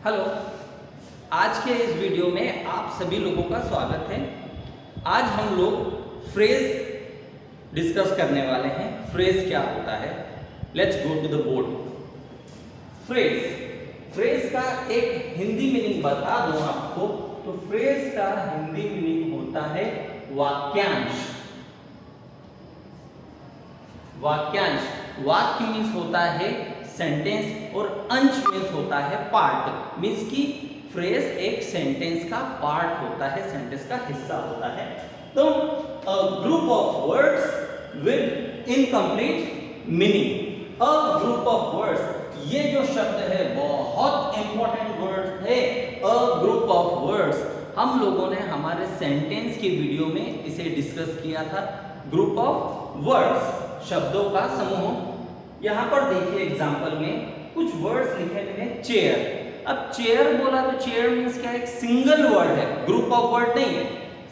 Hello. आज के इस वीडियो में आप सभी लोगों का स्वागत है। आज हम लोग फ्रेज डिस्कस करने वाले हैं। फ्रेज क्या होता है? Let's go to the board. Phrase का एक हिंदी मीनिंग बता दूं आपको, तो फ्रेज का हिंदी मीनिंग होता है वाक्यांश। वाक्य मीन्स होता है सेंटेंस और अंश मीन्स होता है पार्ट। मीन्स की फ्रेज एक सेंटेंस का पार्ट होता है, सेंटेंस का हिस्सा होता है। तो group of words with incomplete meaning. A group of words, ये जो शब्द है बहुत इंपॉर्टेंट वर्ड है। अ ग्रुप ऑफ वर्ड्स हम लोगों ने हमारे सेंटेंस के वीडियो में इसे डिस्कस किया था। ग्रुप ऑफ वर्ड्स, शब्दों का समूह। यहां पर देखिए एग्जांपल में कुछ वर्ड्स लिखे हुए हैं। चेयर। अब चेयर बोला तो चेयर मींस क्या है? एक सिंगल वर्ड है, ग्रुप ऑफ वर्ड नहीं है।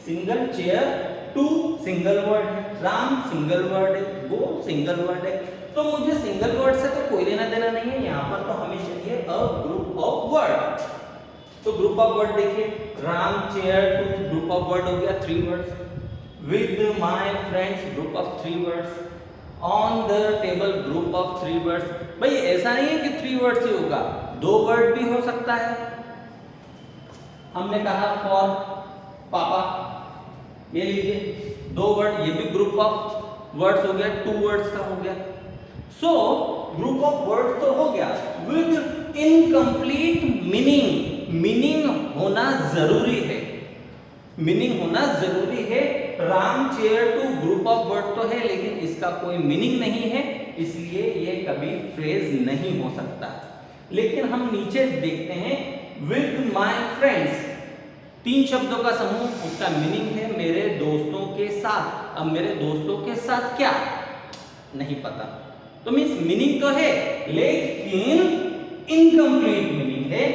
Single chair, two single word है, राम सिंगल वर्ड है, गो सिंगल वर्ड है। तो मुझे सिंगल वर्ड से तो कोई लेना देना नहीं है। यहां पर तो हमें चाहिए अ ग्रुप ऑफ वर्ड। तो ग्रुप ऑफ वर्ड देखिए, Ram chair two, group of word हो गया 3 words. With my friends, group of 3 words. On the table, group of 3 words. भाई ऐसा नहीं है कि 3 वर्ड्स ही होगा, 2 वर्ड भी हो सकता है। हमने कहा फॉर पापा, ये लीजिए 2 वर्ड, ये भी ग्रुप ऑफ वर्ड्स हो गया, 2 वर्ड्स का हो गया। सो ग्रुप ऑफ वर्ड्स तो हो गया। विद इनकम्प्लीट मीनिंग, मीनिंग होना जरूरी है, मीनिंग होना जरूरी है। Ram chair two group of word तो है, लेकिन इसका कोई मीनिंग नहीं है, इसलिए ये कभी फ्रेज नहीं हो सकता। लेकिन हम नीचे देखते हैं, विद माय फ्रेंड्स, 3 शब्दों का समूह, उसका मीनिंग है मेरे दोस्तों के साथ। अब मेरे दोस्तों के साथ क्या, नहीं पता। तो मीन्स मीनिंग तो है, लेकिन इनकम्प्लीट मीनिंग है।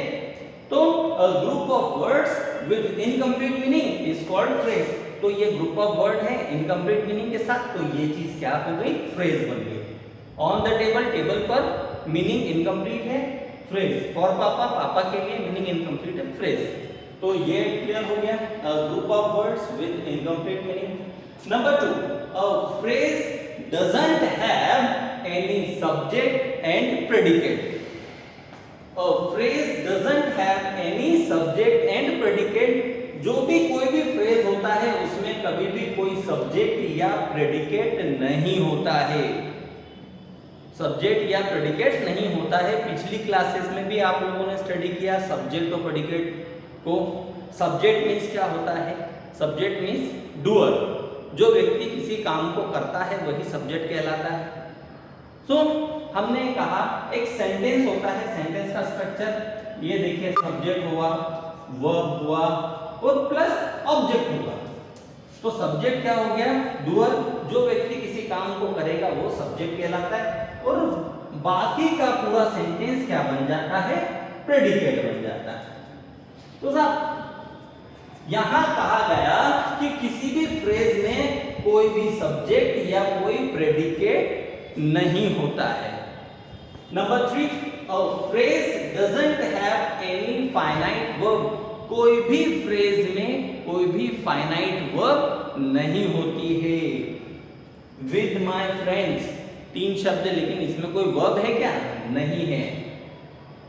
तो अ group of words with incomplete meaning is called phrase. तो ये ग्रुप ऑफ वर्ड है इनकम्प्लीट मीनिंग के साथ, तो ये चीज क्या हो गई? फ्रेज बन गई। ऑन द टेबल, टेबल पर, मीनिंग इनकम्प्लीट है, फ्रेज। फॉर पापा, पापा के लिए मीनिंग इनकम्प्लीट है, फ्रेज। तो ये क्लियर हो गया, group of words with incomplete meaning. Number 2, a phrase doesn't have any subject and predicate. A phrase doesn't have any subject and predicate। जो भी कोई भी फ्रेज होता है उसमें कभी भी कोई सब्जेक्ट या प्रेडिकेट नहीं होता है। सब्जेक्ट या प्रेडिकेट नहीं होता है। पिछली क्लासेस में भी आप लोगों ने स्टडी किया सब्जेक्ट और प्रेडिकेट को। सब्जेक्ट मीन्स क्या होता है? सब्जेक्ट मीन्स डूअर, जो व्यक्ति किसी काम को करता है वही सब्जेक्ट कहलाता है। सो हमने कहा एक सेंटेंस होता है, सेंटेंस का स्ट्रक्चर ये देखिए, सब्जेक्ट हुआ, वर्ब हुआ और प्लस ऑब्जेक्ट हुआ। तो सब्जेक्ट क्या हो गया? डूअर, जो व्यक्ति किसी काम को करेगा वो सब्जेक्ट कहलाता है। और बाकी का पूरा सेंटेंस क्या बन जाता है? प्रेडिकेट बन जाता है। तो साहब यहां कहा गया कि किसी भी फ्रेज में कोई भी सब्जेक्ट या कोई प्रेडिकेट नहीं होता है। Number 3, a phrase doesn't have any finite verb. कोई भी फ्रेज में कोई भी फाइनाइट वर्ब नहीं होती है। विद माय फ्रेंड्स, 3 शब्द, लेकिन इसमें कोई वर्ब है क्या? नहीं है।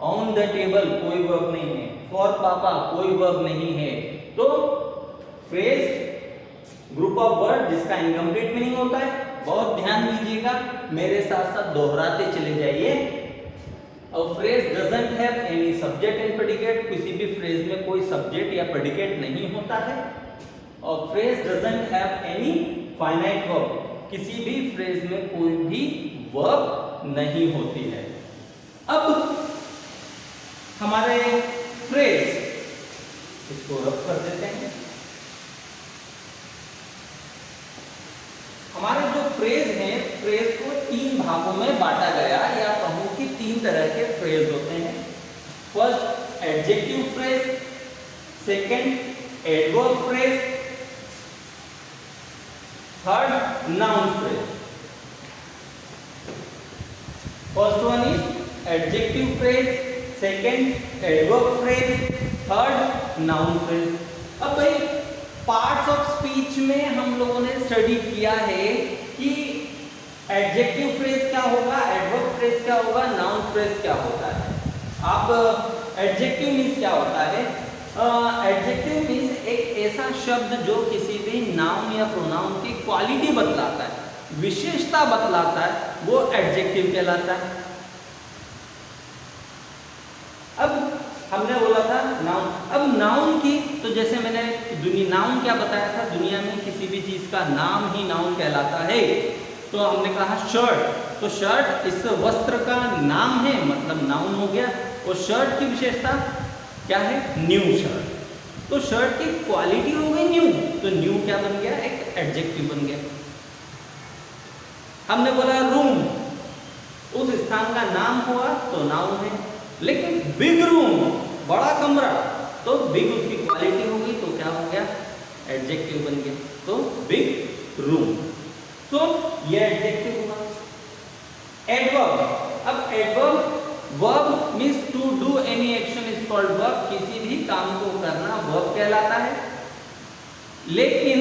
ऑन द टेबल, कोई वर्ब नहीं है। फॉर पापा, कोई वर्ब नहीं है। तो फ्रेज ग्रुप ऑफ वर्ड जिसका इनकम्प्लीट मीनिंग होता है। बहुत ध्यान दीजिएगा, मेरे साथ साथ दोहराते चले जाइए। A phrase doesn't have any subject and predicate, किसी भी फ्रेज में कोई सब्जेक्ट या प्रेडिकेट नहीं होता है। और phrase doesn't have any finite verb, किसी भी फ्रेज में कोई भी वर्ब नहीं होती है। अब हमारे फ्रेज, इसको रब कर देते हैं। हमारे जो फ्रेज हैं, फ्रेज को 3 भागों में बांटा गया, या कहूं कि 3 तरह के फ्रेज होते हैं। First adjective phrase, second adverb phrase, third noun phrase. First one is adjective phrase, second adverb phrase, third noun phrase. अब भाई पार्ट्स ऑफ स्पीच में हम लोगों ने स्टडी किया है कि एडजेक्टिव फ्रेज क्या होगा, एडवर्ब फ्रेज क्या होगा, नाउन फ्रेज क्या होता है। आप एडजेक्टिव मीन्स क्या होता है? एडजेक्टिव मीन्स एक ऐसा शब्द जो किसी भी नाउन या प्रोनाउन की क्वालिटी बतलाता है, विशेषता बतलाता है, वो एडजेक्टिव कहलाता है। अब हमने बोला था नाउन। अब नाउन की तो जैसे मैंने नाउन क्या बताया था, दुनिया में किसी भी चीज का नाम ही नाउन कहलाता है। तो हमने कहा शर्ट, तो शर्ट इस वस्त्र का नाम है, मतलब नाउन हो गया। और शर्ट की विशेषता क्या है? New shirt. तो शर्ट की क्वालिटी हो गई न्यू, तो न्यू क्या बन गया? एक एडजेक्टिव बन गया। हमने बोला रूम, उस स्थान का नाम हुआ तो नाउन है। लेकिन बिग रूम, बड़ा कमरा, तो बिग उसकी क्वालिटी हो गई तो क्या हो गया? एडजेक्टिव बन गया। तो बिग रूम, तो ये एडजेक्टिव हुआ। एडवर्ब, अब adverb verb means to do any action is called verb, किसी भी काम को करना वर्ब कहलाता है। लेकिन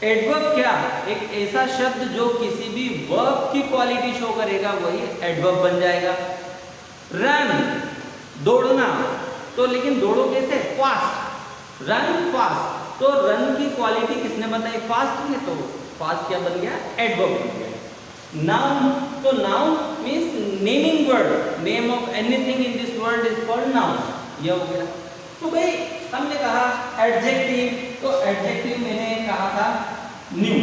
एडवर्ब क्या? एक ऐसा शब्द जो किसी भी वर्ब की क्वालिटी शो करेगा, वही एडवर्ब बन जाएगा। रन, दौड़ना, तो लेकिन दौड़ो कैसे? फास्ट, रन फास्ट, तो रन की क्वालिटी किसने बताई? फास्ट ने, तो फास्ट क्या बन गया? एडवर्ब बन गया। नाउन, तो noun means naming word, name of anything in this world is called noun, ये हो गया। तो भाई हमने कहा एडजेक्टिव, तो एडजेक्टिव मैंने कहा था न्यू,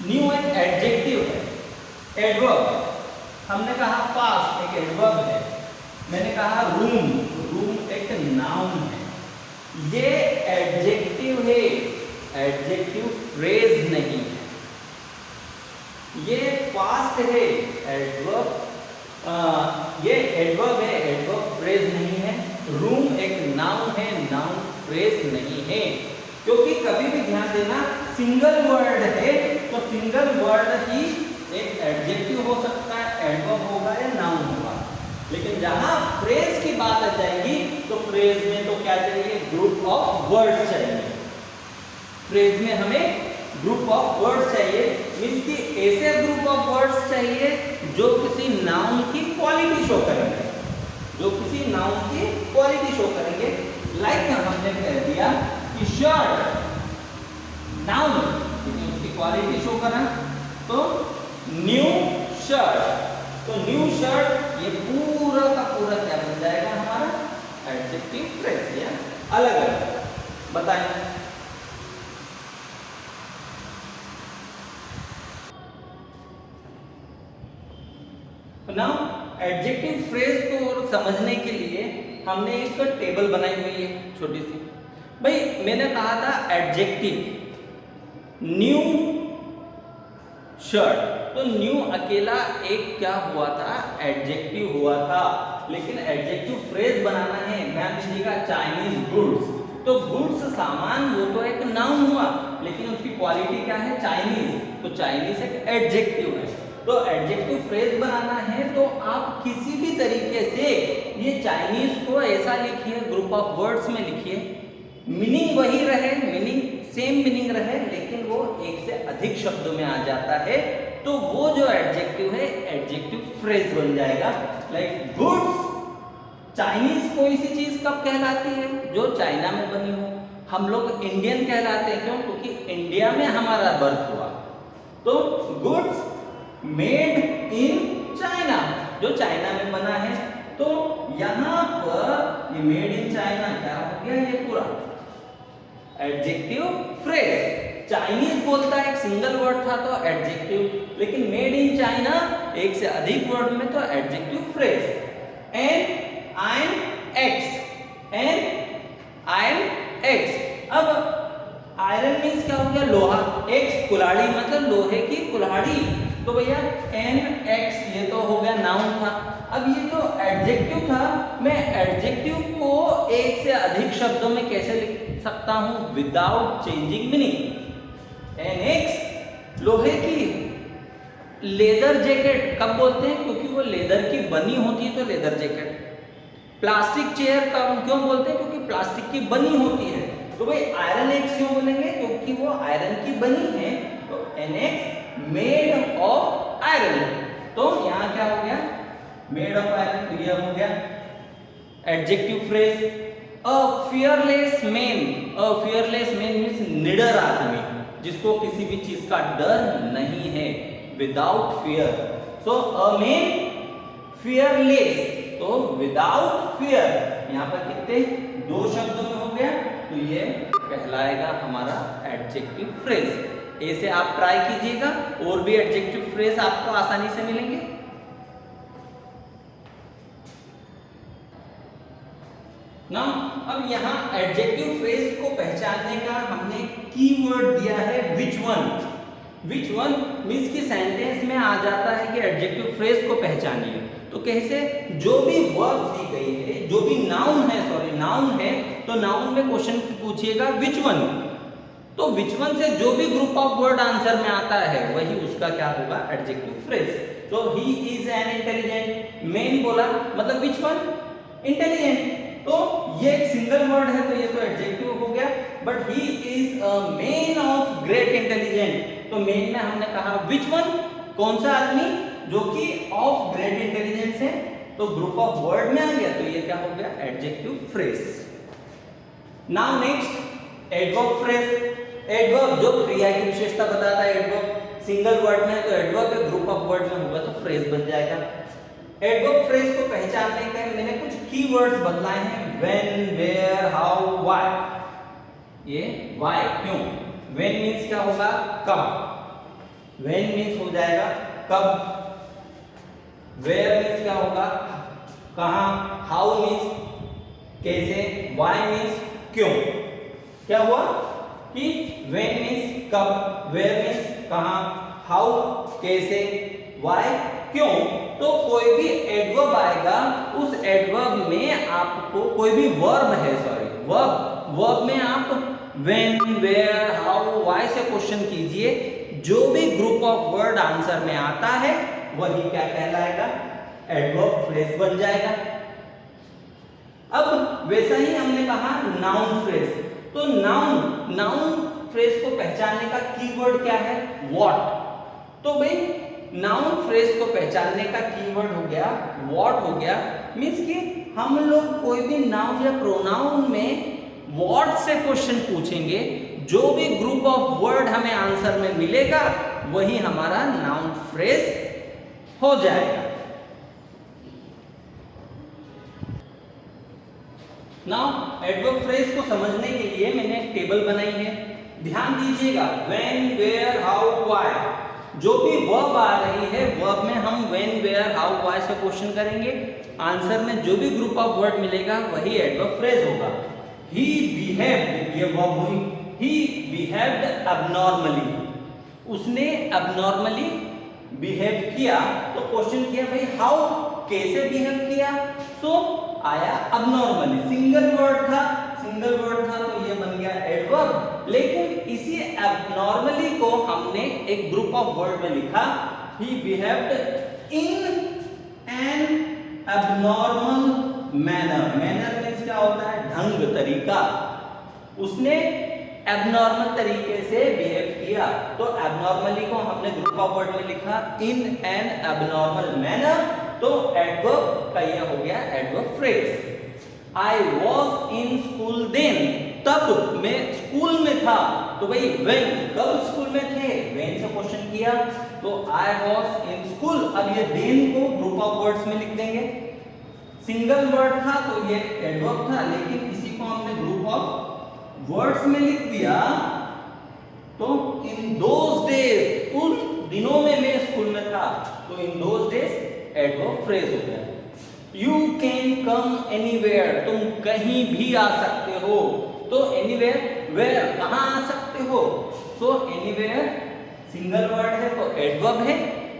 न्यू एक एडजेक्टिव है। एडवर्ब हमने कहा फास्ट, एक एडवर्ब है। मैंने कहा रूम, रूम एक नाउन है। ये एडजेक्टिव है, एडजेक्टिव फ्रेज नहीं है। ये फास्ट है, एडवर्ब, ये एडवर्ब है, एडवर्ब फ्रेज नहीं है। रूम एक नाउन है, नाउन फ्रेज नहीं है। क्योंकि कभी भी ध्यान देना, सिंगल वर्ड है तो सिंगल वर्ड ही एक एडजेक्टिव हो सकता है, एडवर्ब होगा या नाउन होगा। लेकिन जहां फ्रेज की बात आ जाएगी तो फ्रेज में तो क्या चाहिए? ग्रुप ऑफ वर्ड्स चाहिए। फ्रेज में हमें ग्रुप ऑफ वर्ड्स चाहिए, मीन्स कि ऐसे ग्रुप ऑफ वर्ड्स चाहिए जो किसी नाउन की क्वालिटी शो करेंगे, जो किसी नाउन की क्वालिटी शो करेंगे। लाइक हमने कह दिया कि शर्ट नाउन, उसकी क्वालिटी शो करा, तो न्यू शर्ट, तो न्यू शर्ट ये पूरा का पूरा क्या बन जाएगा? हमारा एडजेक्टिव फ्रेज, या अलग अलग बताएं। नाउ एडजेक्टिव फ्रेज को और समझने के लिए हमने एक टेबल बनाई हुई है छोटी सी। भाई मैंने कहा था एडजेक्टिव न्यू शर्ट, तो न्यू अकेला एक क्या हुआ था? एडजेक्टिव हुआ था। लेकिन एडजेक्टिव फ्रेज बनाना है, ध्यान दीजिएगा, चाइनीज गुड्स, तो गुड्स सामान वो तो एक नाउन हुआ, लेकिन उसकी क्वालिटी क्या है? चाइनीज, तो चाइनीज एक एडजेक्टिव है। तो एडजेक्टिव फ्रेज बनाना है तो आप किसी भी तरीके से ये चाइनीज को ऐसा लिखिए, ग्रुप ऑफ वर्ड्स में लिखिए, मीनिंग वही रहे, मीनिंग सेम मीनिंग रहे, लेकिन वो एक से अधिक शब्दों में आ जाता है, तो वो जो एडजेक्टिव है एडजेक्टिव फ्रेज बन जाएगा। लाइक गुड्स, चाइनीज कोई सी चीज कब कहलाती है? जो चाइना में बनी हो। हम लोग इंडियन कहलाते हैं, क्यों? क्योंकि इंडिया में हमारा बर्थ हुआ। तो गुड्स मेड इन चाइना, जो चाइना में बना है, तो यहां पर ये मेड इन चाइना क्या हो गया? ये पूरा एडजेक्टिव फ्रेज। चाइनीज बोलता है, एक सिंगल वर्ड था तो एडजेक्टिव, लेकिन मेड इन चाइना एक से अधिक वर्ड में तो adjective phrase. An iron x, an iron x. अब आयरन मीन्स क्या हो गया? लोहा, एक्स कुल्हाड़ी, मतलब लोहे की कुल्हाड़ी, तो भैया एन एक्स ये तो हो गया नाउन था। अब ये जो एडजेक्टिव था, मैं एडजेक्टिव को एक से अधिक शब्दों में कैसे लिख सकता हूं without changing meaning? An axe लोहे की, लेदर जैकेट कब बोलते हैं? क्योंकि वो लेदर की बनी होती है तो लेदर जैकेट। प्लास्टिक चेयर कब क्यों बोलते हैं? क्योंकि प्लास्टिक की बनी होती है। तो भाई आयरन एक्स क्यों बोलेंगे? क्योंकि वो आयरन की बनी है, तो NX मेड ऑफ आयरन। तो यहाँ क्या हो गया? मेड ऑफ आयरन, तो यह हो गया एडजेक्टिव फ्रेज। अ फियरलेस मैन, अ फियरलेस मैन मीन्स निडर आदमी, जिसको किसी भी चीज का डर नहीं है, without fear. So a man fearless, तो विदाउट फियर, यहाँ पर कितने? 2 शब्दों में हो गया, तो ये कहलाएगा हमारा एडजेक्टिव फ्रेज। ऐसे आप ट्राई कीजिएगा, और भी एडजेक्टिव फ्रेज आपको आसानी से मिलेंगे। ना अब यहाँ एडजेक्टिव फ्रेज को पहचानने का हमने कीवर्ड दिया है which one. Which one means कि सेंटेंस में आ जाता है कि एडजेक्टिव फ्रेज को पहचानिए। तो कैसे? जो भी वर्ब दी गई है, जो भी नाउन है, नाउन है, तो नाउन में क्वेश्चन पूछिएगा विच वन। तो विच वन से जो भी ग्रुप ऑफ वर्ड आंसर में आता है वही उसका क्या होगा? Adjective phrase. तो he is an intelligent man बोला, मतलब विच वन? इंटेलिजेंट। तो ये एक सिंगल वर्ड है, तो ये तो एडजेक्टिव हो गया। But he is a man of great intelligent, तो मैन में हमने कहा विच वन, कौन सा आदमी जो कि ऑफ ग्रेट इंटेलिजेंस है, तो ग्रुप ऑफ वर्ड में आ गया, तो ये क्या हो गया? Adjective phrase. Now next adverb phrase. Adverb जो क्रिया की विशेषता बताता है, एडवर्ब सिंगल वर्ड में है, तो एडवर्ब एक ग्रुप ऑफ वर्ड में होगा तो फ्रेज बन जाएगा। एडवर्ब फ्रेज को पहचानने के मैंने कुछ कीवर्ड्स बदलाए हैं, व्हेन, वेयर, हाउ, व्हाई। ये व्हाई क्यों? व्हेन मींस क्या होगा? कब। व्हेन मींस हो जाएगा कब। वेयर मींस क्या होगा? कहां। हाउ मींस कैसे। व्हाई मींस क्यों। क्या हुआ कि व्हेन मींस कब, वेयर मींस कहां, हाउ कैसे, व्हाई क्यों। तो कोई भी एडवर्ब आएगा, उस एडवर्ब में आपको कोई भी वर्ब है, वर्ब में आप व्हेन, वेयर, हाउ, व्हाई से क्वेश्चन कीजिए, जो भी ग्रुप ऑफ वर्ड आंसर में आता है वही क्या कहलाएगा? एडवर्ब फ्रेज बन जाएगा। अब वैसा ही हमने कहा नाउन फ्रेज। तो नाउन फ्रेज को पहचानने का कीवर्ड क्या है? व्हाट। तो भाई नाउन फ्रेज को पहचानने का कीवर्ड हो गया व्हाट हो गया। मींस कि हम लोग कोई भी नाउन या प्रोनाउन में व्हाट से क्वेश्चन पूछेंगे, जो भी ग्रुप ऑफ वर्ड हमें आंसर में मिलेगा वही हमारा नाउन फ्रेज हो जाएगा। नाउ एडवर्ब फ्रेज को समझने के लिए मैंने एक टेबल बनाई है, ध्यान दीजिएगा। व्हेन, वेयर, हाउ, व्हाई, जो भी वर्ब आ रही है, वर्ब में हम व्हेन, वेयर, हाउ, व्हाई से क्वेश्चन करेंगे, आंसर में जो भी ग्रुप ऑफ वर्ड मिलेगा वही एडवर्ब फ्रेज होगा। ही बिहेव्ड, ये वर्ब हुई, ही बिहेव्ड एबनॉर्मली, उसने एबनॉर्मली बिहेव किया। तो क्वेश्चन किया भाई हाउ, कैसे बिहेव किया, सो आया एबनॉर्मली। सिंगल वर्ड था तो ये बन गया एडवर्ब। लेकिन इसी एबनॉर्मली को हमने एक ग्रुप ऑफ वर्ड में लिखा, he behaved in an abnormal manner. Manner means क्या होता है? ढंग, तरीका। उसने एबनॉर्मल तरीके से बिहेव किया, तो एबनॉर्मली को हमने ग्रुप ऑफ वर्ड में लिखा इन एन एबनॉर्मल मैनर, तो एडवर्ब का यह हो गया adverb phrase. I was in school then, तब मैं स्कूल में था, तो भाई when, कब स्कूल में थे, when से क्वेश्चन किया, तो I was in school। अब ये then को ग्रुप ऑफ वर्ड्स में लिख देंगे। सिंगल वर्ड था तो ये एडवर्ब था, लेकिन इसी को हमने ग्रुप ऑफ वर्ड्स में लिख दिया, तो in those days, उन दिनों में मैं स्कूल में था, तो in those days adverb phrase हो गया। You can come anywhere, तुम कहीं भी आ सकते हो, तो anywhere, where, कहाँ आ सकते हो, so anywhere सिंगल वर्ड है तो एडवर्ब है,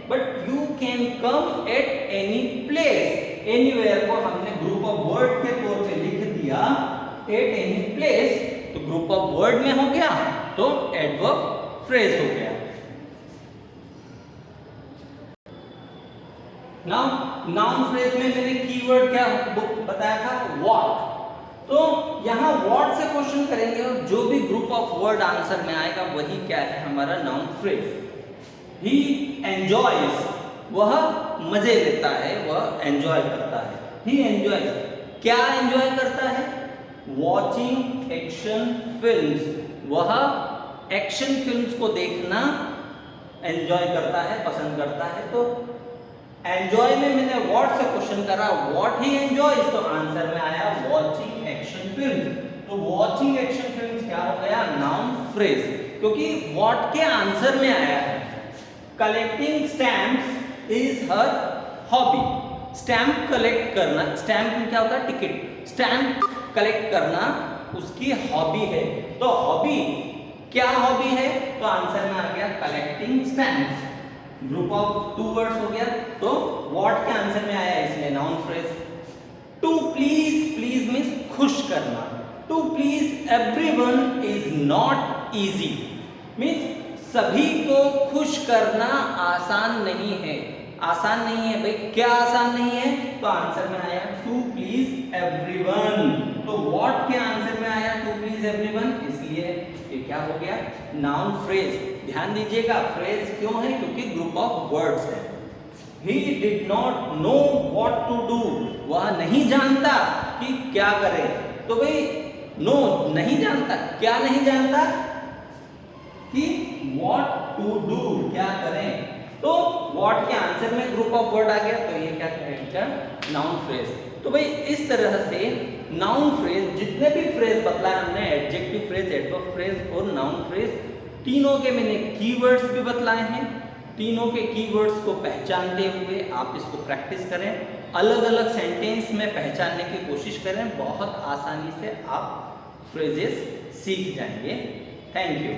but you can come at any place, anywhere को हमने ग्रुप ऑफ वर्ड के तौर पे लिख दिया at any place, तो ग्रुप ऑफ वर्ड में हो गया, तो एडवर्ब फ्रेज हो गया। नाउन फ्रेज में मैंने कीवर्ड क्या बताया था, व्हाट। तो यहाँ व्हाट से क्वेश्चन करेंगे और जो भी ग्रुप ऑफ वर्ड आंसर में आएगा वही क्या है हमारा नाउन फ्रेज। ही एंजॉयज, वह मजे लेता है, वह एंजॉय करता है। ही एंजॉयज, क्या एंजॉय करता है, वॉचिंग एक्शन फिल्म्स, वह एक्शन फिल्म्स को देखना एंजॉय करता है, पसंद करता है। तो एंजॉय में मैंने व्हाट से क्वेश्चन करा, व्हाट ही एंजॉयज, तो आंसर में आया वॉचिंग एक्शन फिल्म्स। तो वॉचिंग एक्शन फिल्म्स क्या हो गया, नाउन फ्रेज, क्योंकि व्हाट के आंसर में आया है। Collecting stamps is her hobby, stamp collect करना, स्टैम्प में क्या होता है, टिकट, स्टैम्प कलेक्ट करना उसकी हॉबी है। तो हॉबी, क्या हॉबी है, तो आंसर में आ गया collecting stamps. Group of two words हो गया, तो व्हाट के आंसर में आया इसलिए noun phrase. To please, please means खुश करना, to please everyone is not easy, means सभी को खुश करना आसान नहीं है। आसान नहीं है भाई, क्या आसान नहीं है, तो आंसर में आया टू प्लीज एवरीवन। तो व्हाट के आंसर में आया टू प्लीज एवरीवन, इसलिए ये क्या हो गया, नाउन फ्रेज। ध्यान दीजिएगा, फ्रेज क्यों है, क्योंकि ग्रुप ऑफ वर्ड्स है। He did not know what to do, वह नहीं जानता कि क्या करे। तो भाई नो नहीं जानता, क्या नहीं जानता, कि what to do, क्या करें। तो what के आंसर में ग्रुप ऑफ वर्ड आ गया, तो ये क्या कहेगा, नाउन फ्रेज। तो भाई इस तरह से नाउन फ्रेज, जितने भी फ्रेज बतलाए हमने, एडजेक्टिव फ्रेज, एडवर्ब फ्रेज और नाउन फ्रेज, तीनों के मैंने कीवर्ड्स भी बतलाए हैं। तीनों के कीवर्ड्स को पहचानते हुए आप इसको प्रैक्टिस करें, अलग अलग सेंटेंस में पहचानने की कोशिश करें, बहुत आसानी से आप फ्रेजेस सीख जाएंगे। Thank you.